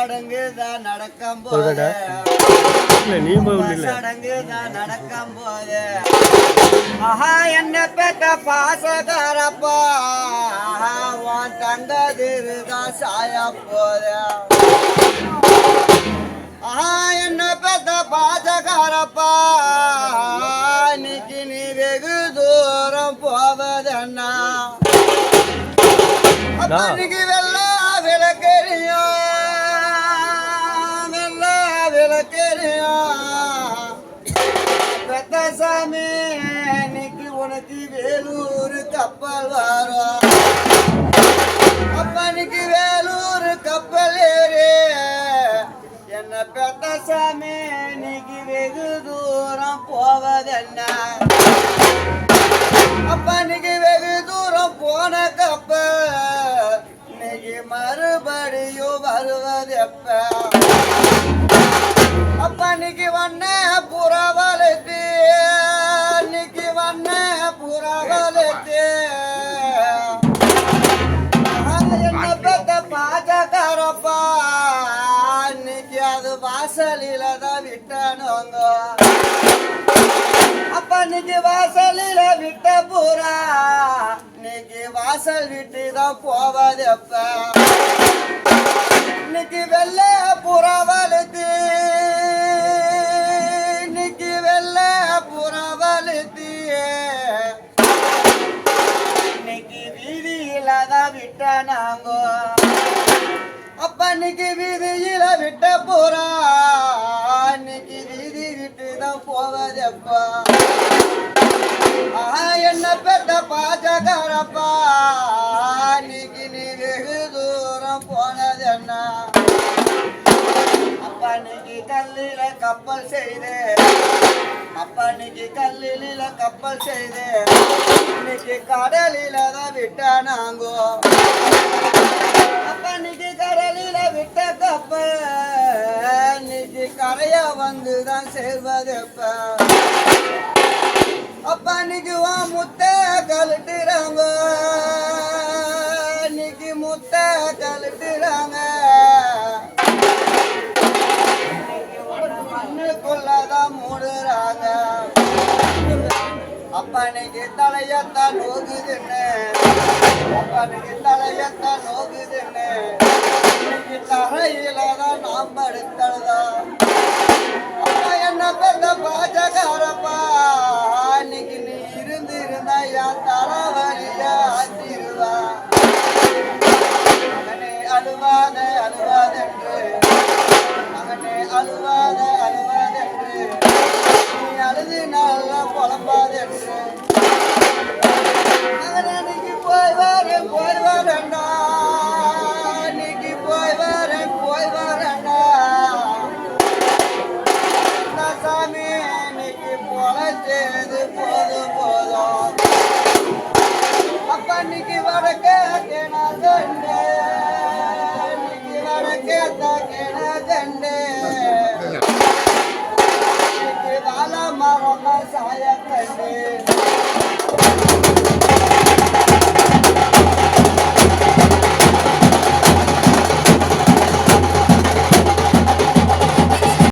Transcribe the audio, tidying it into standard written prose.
சடங்குதான் நடக்கும் போது சடங்குதான் நடக்கும் போது ஆஹா என்ன பெத்த பாசகாரப்பா உன் தங்க திருதான் சாய போது ஆஹா என்ன பெத்த பாசகாரப்பா இன்னைக்கு நீ வெகு தூரம் போவதன்னா அப்பன்னைக்கு வெள்ளா விளக்கெரியும் வெள்ளா விளக்கெரியும் பெத்த சாமி இன்னைக்கு உனக்கு வேலூர் கப்பல் வரும் அப்பன்னைக்கு வேலூர் கப்பல் ஏறி என்ன பெத்த சாமி இன்னைக்கு வெகு தூரம் போவதென்ன அப்பன்னைக்கு வெகு தூரம் போன கப்பல் இன்னைக்கு மறுபடியும் வருவது எப்ப அப்பன்னைக்கு வண்ண புறவழுத்து இன்னைக்கு வண்ண புறவழுத்து என்ன பெத்த பாஜகாரப்பா இன்னைக்கு அது வாசலில தான் விட்டனுங்க அப்பன்னைக்கு வாசலில விட்ட பூரா இன்னைக்கு வாசல் விட்டு தான் போவது எப்ப இன்னைக்கு வெள்ள புறா வலுத்து இன்னைக்கு வெள்ள புறா வலுத்து இன்னைக்கு வீதியில தான் விட்ட நாங்க அப்பன்னைக்கு வீதியில விட்ட பூரா இன்னைக்கு வீதி விட்டு தான் போவது எப்பா என்ன பெத்த பாஜகாரப்பா இன்னைக்கு நீ வெகு தூரம் போனது என்ன அப்பன்னைக்கு கல்லில கப்பல் செய்து அப்பன்னைக்கு கல்லில கப்பல் செய்து இன்னைக்கு கடலில தான் விட்ட நாங்கோ அப்பன்னைக்கு கடலில விட்ட கப்பல் இன்னைக்கு கரையா வந்துதான் சேர்வது எப்ப அப்பன்னைக்கு முத்த கழட்டுறாங்க இன்னைக்கு முத்த கழட்டுறாங்க மண்ணுக்குள்ளதான் மூடுறாங்க அப்பன்னைக்கு தலையத்தான் நோகுதுன்னு அப்பன்னைக்கு தலையத்தான் நோகுதுன்னு இன்னைக்கு தரையில தான் நாம் படுத்தழுதா அப்பா என்ன பெத்த பாஜகாரப்பா இன்னைக்கு நீ இருந்து இருந்தா என் தலைவலிய ஆத்திருவா மகனே அழுவாத அழுவாதென்று மகனே அழுவாத அழுவாதென்று நீ அழுது நல்லா புலம்பாதென்று மகனே இன்னைக்கு போய் வரேன்டா இன்னைக்கு போய் வரேன்டா சாமி இன்னைக்கு பொழைச்சது போதும் அப்பன்னைக்கு வடக்க கிணதண்டு இன்னைக்கு வடக்கேத்த கிணதண்டு இன்னைக்கு வாழ மரம் சாயக்கண்டு